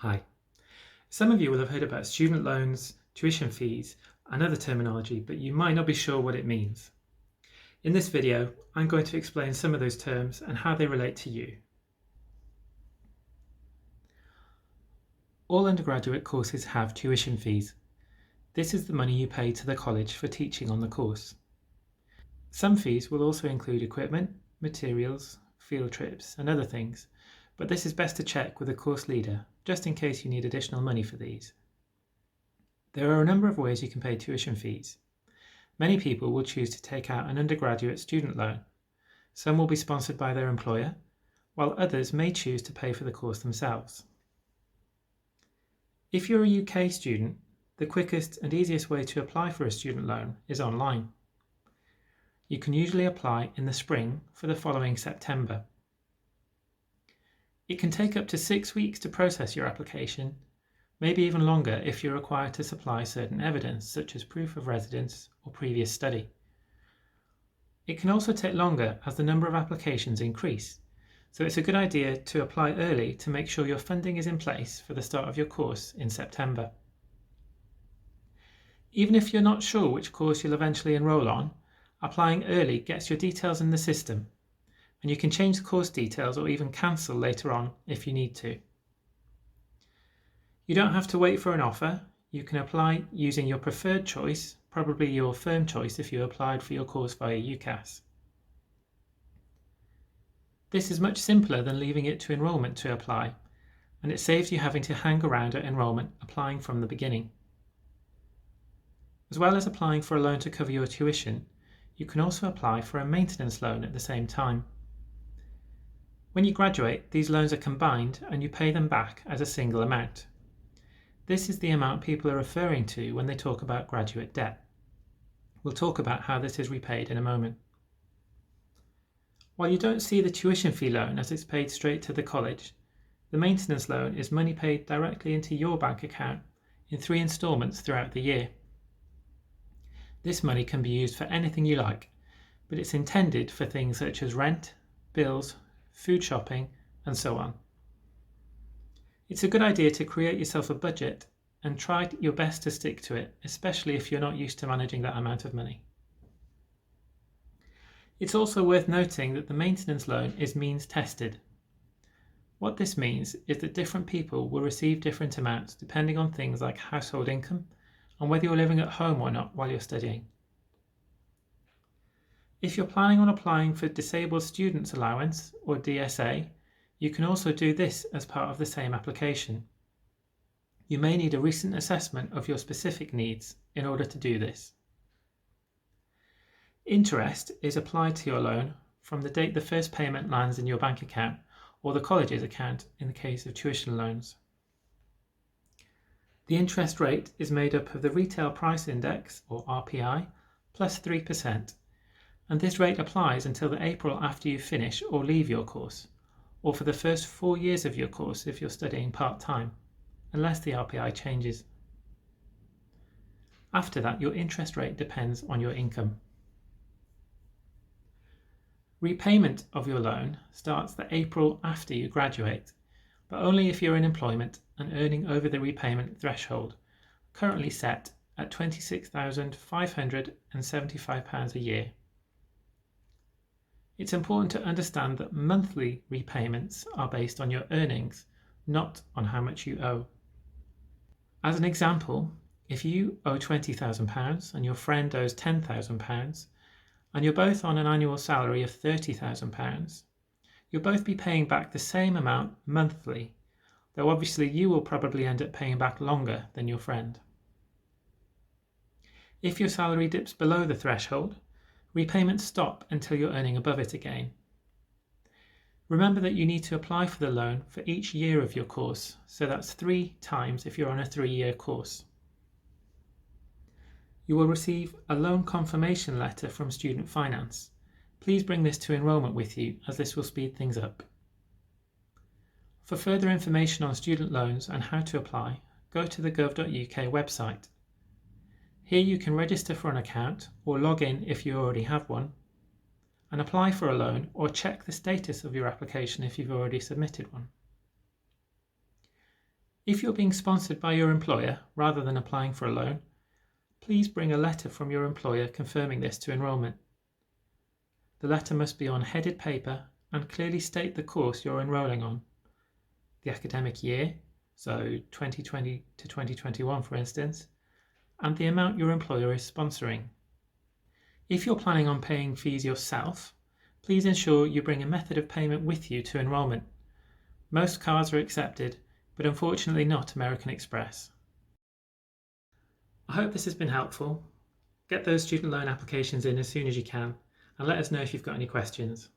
Hi. Some of you will have heard about student loans, tuition fees, and other terminology, but you might not be sure what it means. In this video, I'm going to explain some of those terms and how they relate to you. All undergraduate courses have tuition fees. This is the money you pay to the college for teaching on the course. Some fees will also include equipment, materials, field trips, and other things, but this is best to check with a course leader, just in case you need additional money for these. There are a number of ways you can pay tuition fees. Many people will choose to take out an undergraduate student loan. Some will be sponsored by their employer, while others may choose to pay for the course themselves. If you're a UK student, the quickest and easiest way to apply for a student loan is online. You can usually apply in the spring for the following September. It can take up to 6 weeks to process your application, maybe even longer if you're required to supply certain evidence such as proof of residence or previous study. It can also take longer as the number of applications increase, so it's a good idea to apply early to make sure your funding is in place for the start of your course in September. Even if you're not sure which course you'll eventually enrol on, applying early gets your details in the system, and you can change the course details or even cancel later on if you need to. You don't have to wait for an offer. You can apply using your preferred choice, probably your firm choice if you applied for your course via UCAS. This is much simpler than leaving it to enrolment to apply, and it saves you having to hang around at enrolment applying from the beginning. As well as applying for a loan to cover your tuition, you can also apply for a maintenance loan at the same time. When you graduate, these loans are combined and you pay them back as a single amount. This is the amount people are referring to when they talk about graduate debt. We'll talk about how this is repaid in a moment. While you don't see the tuition fee loan as it's paid straight to the college, the maintenance loan is money paid directly into your bank account in 3 instalments throughout the year. This money can be used for anything you like, but it's intended for things such as rent, bills, food shopping, and so on. It's a good idea to create yourself a budget and try your best to stick to it, especially if you're not used to managing that amount of money. It's also worth noting that the maintenance loan is means tested. What this means is that different people will receive different amounts depending on things like household income and whether you're living at home or not while you're studying. If you're planning on applying for Disabled Students Allowance or DSA, you can also do this as part of the same application. You may need a recent assessment of your specific needs in order to do this. Interest is applied to your loan from the date the first payment lands in your bank account or the college's account in the case of tuition loans. The interest rate is made up of the Retail Price Index, or RPI, plus 3%, and this rate applies until the April after you finish or leave your course, or for the first 4 years of your course if you're studying part-time, unless the RPI changes. After that, your interest rate depends on your income. Repayment of your loan starts the April after you graduate, but only if you're in employment and earning over the repayment threshold, currently set at £26,575 a year. It's important to understand that monthly repayments are based on your earnings, not on how much you owe. As an example, if you owe £20,000 and your friend owes £10,000, and you're both on an annual salary of £30,000, you'll both be paying back the same amount monthly, though obviously you will probably end up paying back longer than your friend. If your salary dips below the threshold, repayments stop until you're earning above it again. Remember that you need to apply for the loan for each year of your course, so that's 3 times if you're on a 3-year course. You will receive a loan confirmation letter from Student Finance. Please bring this to enrolment with you, as this will speed things up. For further information on student loans and how to apply, go to the gov.uk website. Here you can register for an account or log in if you already have one, and apply for a loan or check the status of your application if you've already submitted one. If you're being sponsored by your employer rather than applying for a loan, please bring a letter from your employer confirming this to enrolment. The letter must be on headed paper and clearly state the course you're enrolling on, the academic year, so 2020 to 2021 for instance, and the amount your employer is sponsoring. If you're planning on paying fees yourself, please ensure you bring a method of payment with you to enrolment. Most cards are accepted, but unfortunately not American Express. I hope this has been helpful. Get those student loan applications in as soon as you can, and let us know if you've got any questions.